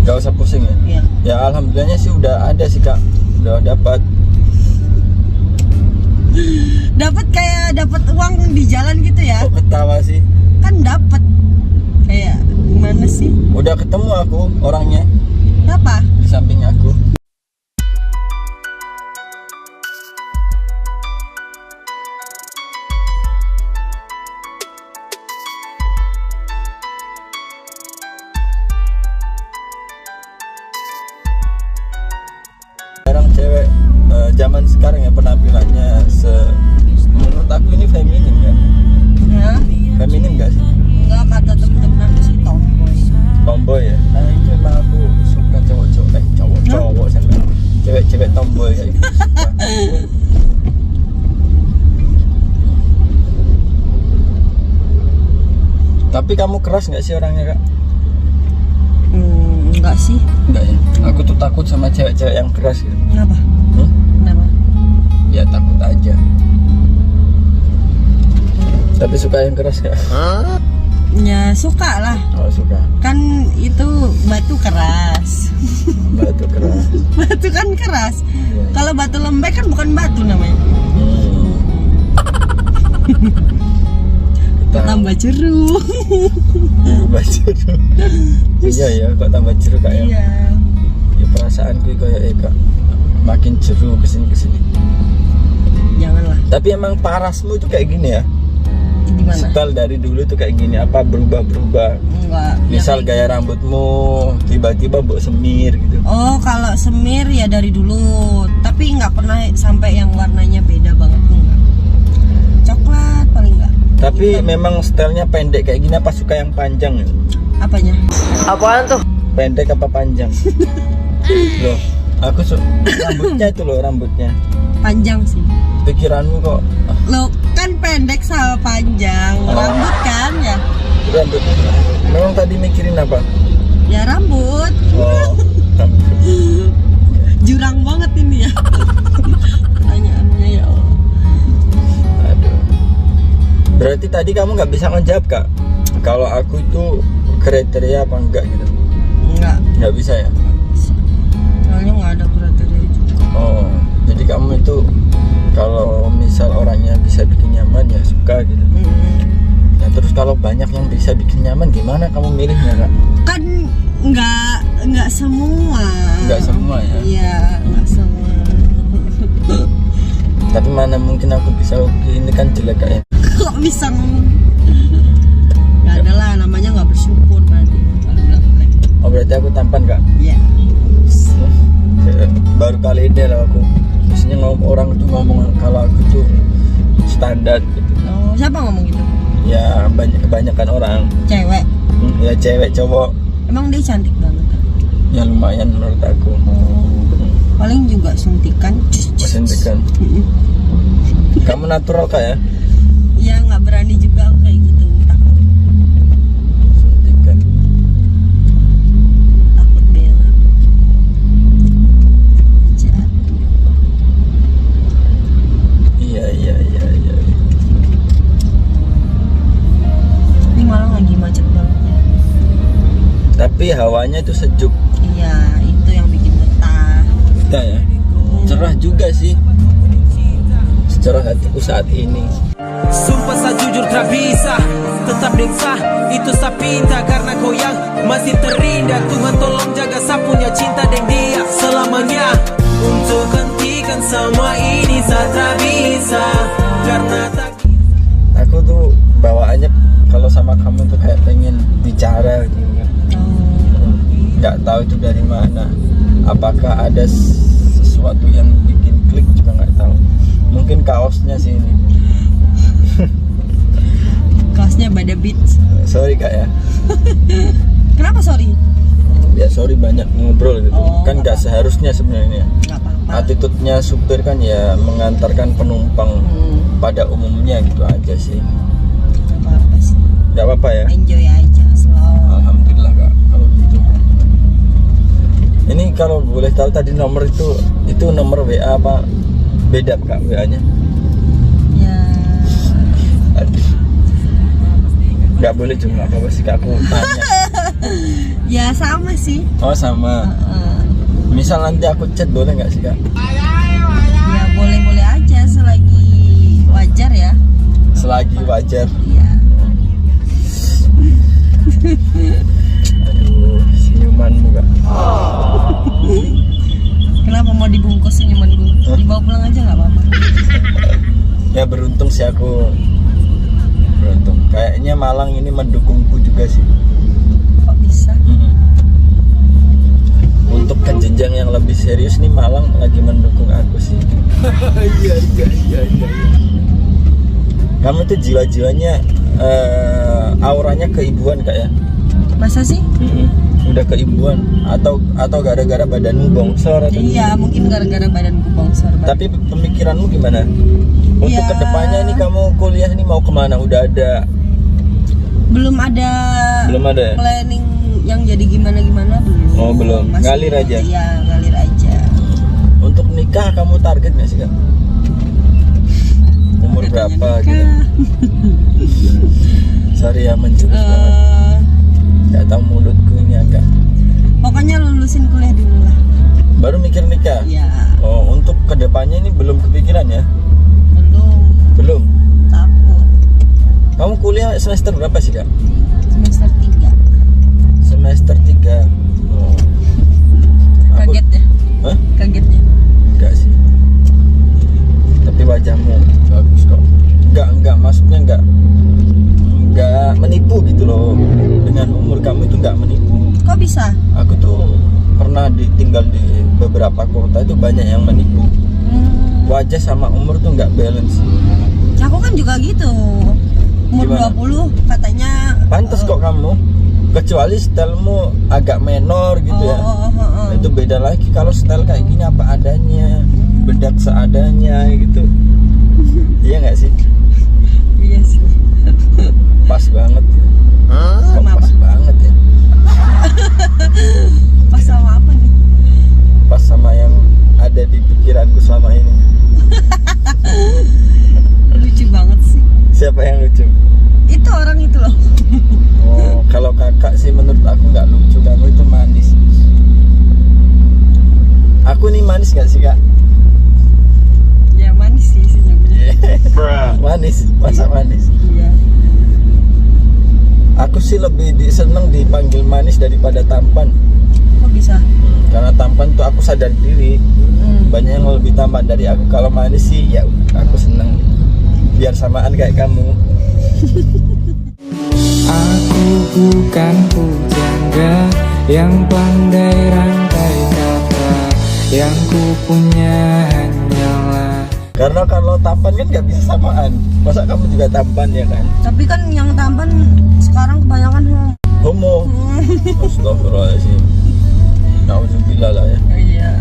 Gak usah pusing ya? Iya. Ya alhamdulillahnya sih udah ada sih kak, udah dapat. Dapat uang di jalan gitu ya? Kok ketawa sih? Kan dapat. Kayak gimana sih? Udah ketemu aku orangnya Apa? di samping aku. Sekarang cewek zaman sekarang ya penampilannya menurut aku ini feminim ya. Ya. Feminim gak sih? Enggak, kata temen-temen aku sih tomboy. Tomboy ya. Nah itu emang aku suka cowok-cowok cowok sampai cewek-cewek tomboy kayak gitu. Suka. Tapi kamu keras nggak sih orangnya kak? Enggak sih. Enggak ya. Aku tuh takut sama cewek-cewek yang keras gitu. Kenapa? Kenapa? Ya takut aja. Tapi suka yang keras ya? Ya suka lah. Oh suka. Kan itu batu keras. Batu keras. Batu kan keras. Iya. Kalau batu lembek kan bukan batu namanya. Tambah jeruk. Tambah jeruk. Iya ya, kok tambah jeruk kak ya? Iya. Ya perasaanku kayak kak makin jeruk kesini. Janganlah. Tapi emang parasmu itu kayak gini ya? Gimana? Style dari dulu tuh kayak gini, apa berubah-berubah? Enggak. Misal gaya rambutmu tiba-tiba buat semir gitu. Oh, kalau semir ya dari dulu. Tapi nggak pernah sampai yang warnanya beda banget, enggak. Coklat paling enggak. Tapi memang stylenya pendek kayak gini apa suka yang panjang ya? Apanya? Apaan tuh? Pendek apa panjang? Loh, aku rambutnya itu loh rambutnya. Panjang sih. Pikiranmu kok Lo kan pendek sama panjang. Rambut kan ya? rambut. Memang tadi mikirin apa? Ya rambut. Oh, rambut. Jurang banget ini ya. Pertanyaannya ya Allah. Aduh. Berarti tadi kamu nggak bisa ngejawab kak? Kalau aku itu kriteria apa enggak gitu? Nggak bisa ya? Soalnya nggak ada kriteria juga. Oh, jadi kamu itu kalau misal orangnya bisa bikin nyaman ya suka gitu. Nah terus kalau banyak yang bisa bikin nyaman gimana kamu milihnya kak? Kan nggak semua. Nggak semua ya? Iya, nggak semua. Tapi mana mungkin aku bisa ini kan jelek kak ya? Kok bisa ngomong? Nggak ada lah, namanya nggak bersyukur berarti. Kalau bilang jelek. Oh berarti aku tampan kak? Iya. Baru kali ini lah aku biasanya orang tuh ngomong kalau aku tuh standar gitu. Oh, siapa ngomong gitu? Ya kebanyakan orang. Cewek. Ya cewek cowok. Emang dia cantik banget kan? Ya lumayan menurut aku. Paling juga suntikan. Suntikan. Kamu natural kak ya? Ya nggak berani juga aku kayak gitu, takut Suntikan. bela. Iya. Ini malah lagi macet banget ya. Tapi hawanya itu sejuk. Iya, itu yang bikin betah. Kita ya. Cerah juga sih. Secerah hatiku saat ini. Sumpah saya jujur tak bisa tetap deksa itu saya pinta karena kau yang masih terindah. Tuhan tolong jaga saya punya cinta dan dia selamanya. Untuk hentikan semua ini saya tak bisa karena tak. Aku tuh bawaannya kalau sama kamu tuh kayak pengen bicara gitu kan. Nggak tahu itu dari mana. Apakah ada sesuatu yang bikin klik juga nggak tahu. Mungkin kaosnya sih ini. Kaosnya Bada Beats. Sorry kak ya. Kenapa sorry? Ya sorry banyak ngobrol gitu. Oh, Kan nggak seharusnya sebenarnya. Nggak apa-apa. Attitude-nya supir kan ya mengantarkan penumpang pada umumnya gitu aja sih. Nggak apa-apa sih. Nggak apa-apa ya. Enjoy aja, slow. Alhamdulillah kak kalau gitu. Ini kalau boleh tahu tadi nomor itu nomor WA apa beda kak WA-nya? Ya. Aduh. Nggak boleh juga nggak apa-apa sih kak, aku tanya. Ya sama sih. Oh sama. Misal nanti aku chat boleh nggak sih kak? Ya boleh-boleh aja selagi wajar ya. Selagi wajar. Iya. Aduh, senyumanmu kak. Kenapa mau dibungkus senyumanku? Dibawa pulang aja nggak apa-apa. Ya beruntung sih aku. Beruntung. Kayaknya Malang ini mendukungku juga sih. Kok bisa? Untuk ke jenjang yang lebih serius nih Malang lagi mendukung aku sih. Iya. Kamu tuh jiwa-jiwanya auranya keibuan kak ya? Masa sih? Udah keibuan atau gara-gara badanmu bongsor atau Iya, mungkin gara-gara badanku bongsor. Tapi pemikiranmu gimana? Untuk Ya. kedepannya nih kamu kuliah nih mau kemana? Udah ada? Belum ada Ya? planning yang jadi gimana-gimana belum. Oh belum, Masih- ngalir aja. Iya, ngalir aja. Untuk nikah kamu target nggak sih kak? Umur berapa gitu? Sorry ya menjurus banget. Gak tahu mulutku ini agak. Pokoknya lulusin kuliah dulu lah. Baru mikir nikah? Iya, Oh untuk kedepannya ini belum kepikiran ya? belum. Belum. Takut. Kamu kuliah semester berapa sih kak? Semester 3. Semester 3. Oh. Aku- Kaget ya? Hah? Kagetnya. Enggak sih. Tapi wajahmu bagus kok. Enggak maksudnya enggak menipu gitu loh. Dengan umur kamu itu enggak menipu. Kok bisa? Aku tuh pernah tinggal di beberapa kota itu banyak yang menipu. Wajah sama umur tuh enggak balance. Aku kan juga gitu. Umur Gimana? 20 katanya Pantes kok kamu. Kecuali stylemu agak menor gitu ya. Itu beda lagi. Kalau style kayak gini apa adanya, bedak seadanya gitu. Iya nggak sih? Iya sih. Pas banget ya. Kok Sama pas apa? banget ya. Pas sama apa nih? Pas sama yang ada di pikiranku selama ini. Lucu banget sih. Siapa yang lucu? Itu orang itu loh. Oh, kalau kakak sih menurut aku nggak lucu. Kamu itu manis. Aku nih manis nggak sih kak? Ya manis sih senyumnya. Manis, masa manis? Iya. Aku sih lebih seneng dipanggil manis daripada tampan. Kok bisa? Karena tampan tuh aku sadar diri. Banyak yang lebih tampan dari aku. Kalau manis sih ya aku seneng. Biar samaan kayak kamu. Aku bukan pujangga yang pandai rangkai kata, yang ku punya hanyalah. Karena kalau tampan kan nggak bisa samaan. Masa kamu juga tampan ya kan? Tapi kan yang tampan sekarang kebanyakan Homo. Astagfirullahaladzim. Nauzubillah lah ya. Iya.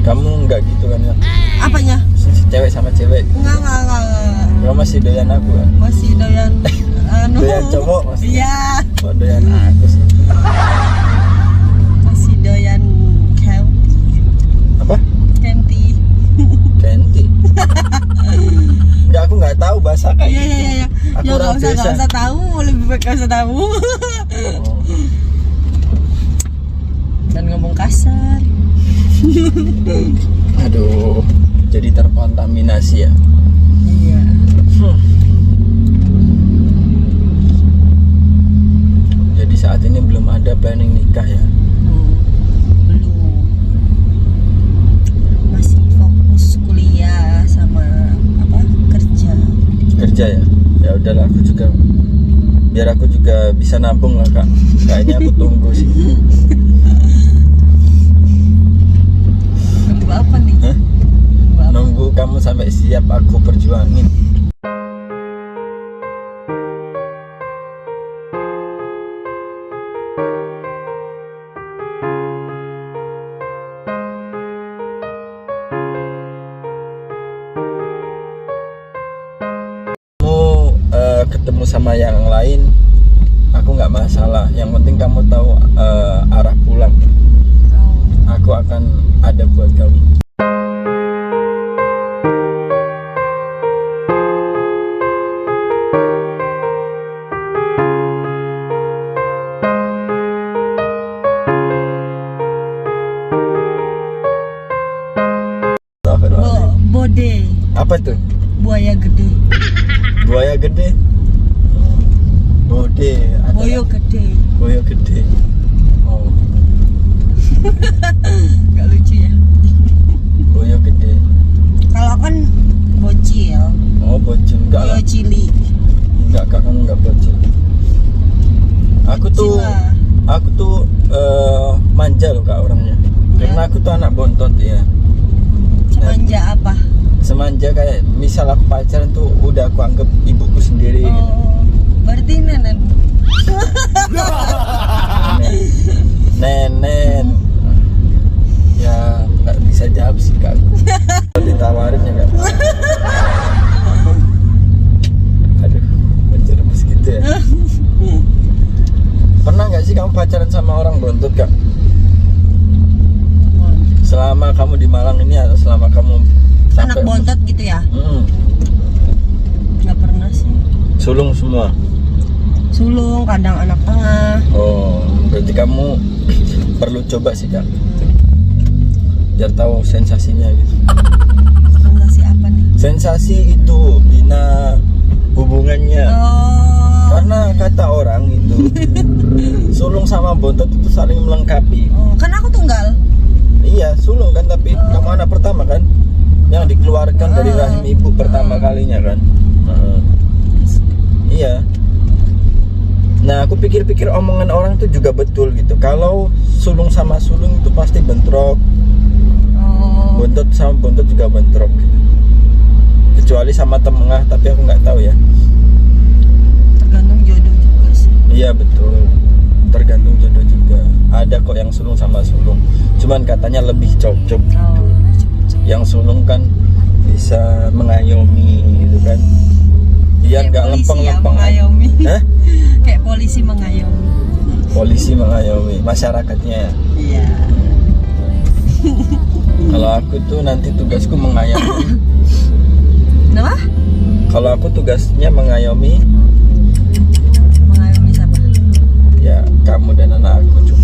Kamu nggak gitu kan ya? Apanya? Cewek sama cewek. Enggak. Kamu masih doyan aku kan? Masih doyan Doyan cowok maksudnya? Iya. Oh, doyan aku sih. Masih doyan Apa? Kenti. Kenti. Enggak, aku nggak tahu bahasa kayak Iya. gitu. Ya Aku nggak orang usah desa. tahu, lebih baik nggak usah tahu. Oh. Dan ngomong kasar. Aduh, jadi terkontaminasi ya. Iya. Jadi saat ini belum ada planning nikah ya. Belum. Masih fokus kuliah sama kerja. Kerja ya. Ya udahlah, aku juga biar aku juga bisa nabung lah kak. Kayaknya aku tunggu sih. Nunggu apa nih? Hah? Nunggu apa? Nunggu kamu sampai siap aku perjuangin. Ketemu sama yang lain aku nggak masalah, yang penting kamu tahu arah pulang. Aku akan ada buat kamu. gede. Apa tuh? Buaya gede. Buaya gede. Bode. Ada Boyo gede. Boyo gede. Oh, Gak lucu ya. boyo gede. Kalau kan bocil. Oh, bocil enggak Boyo lah. cili. Enggak, Kak, kamu enggak bocil. Aku tuh Bocil lah. manja loh Kak orangnya. Karena aku tuh anak bontot ya. Semanja apa? Semanja kayak misal aku pacaran tuh udah aku anggap ibuku sendiri gitu. Oh, berarti nenek. Nenen. Ya nggak bisa jawab sih Kak. Ditawarin ya Kak. Aduh, menjerumus gitu ya. Pernah nggak sih kamu pacaran sama orang bontot Kak? Selama kamu di Malang ini atau selama kamu Anak bontot gitu ya? Nggak pernah sih. Sulung semua. Sulung, kadang anak tengah. Oh, berarti kamu perlu coba sih Kak. Biar tahu sensasinya gitu. Sensasi apa nih? Sensasi itu bina hubungannya. Oh. Karena kata orang itu sulung sama bontot itu saling melengkapi. Oh, kan aku tunggal. Iya, sulung kan, tapi kamu anak pertama kan, yang dikeluarkan dari rahim ibu pertama kalinya kan. Iya. Nah, aku pikir-pikir omongan orang tuh juga betul gitu. Kalau sulung sama sulung itu pasti bentrok. Oh. Bontot sama bontot juga bentrok gitu. Kecuali sama tengah, tapi aku nggak tahu ya. Tergantung jodoh juga sih. Iya betul, tergantung jodoh juga. Ada kok yang sulung sama sulung, cuman katanya lebih cocok. Oh. Yang sulung kan bisa mengayomi gitu kan, biar nggak lempeng-lempeng. mengayomi. Hah? Kayak polisi mengayomi. Polisi mengayomi masyarakatnya. Iya. Kalau aku tuh nanti tugasku mengayomi. Kenapa? Kalau aku tugasnya mengayomi Mengayomi siapa? ya kamu dan anak aku juga.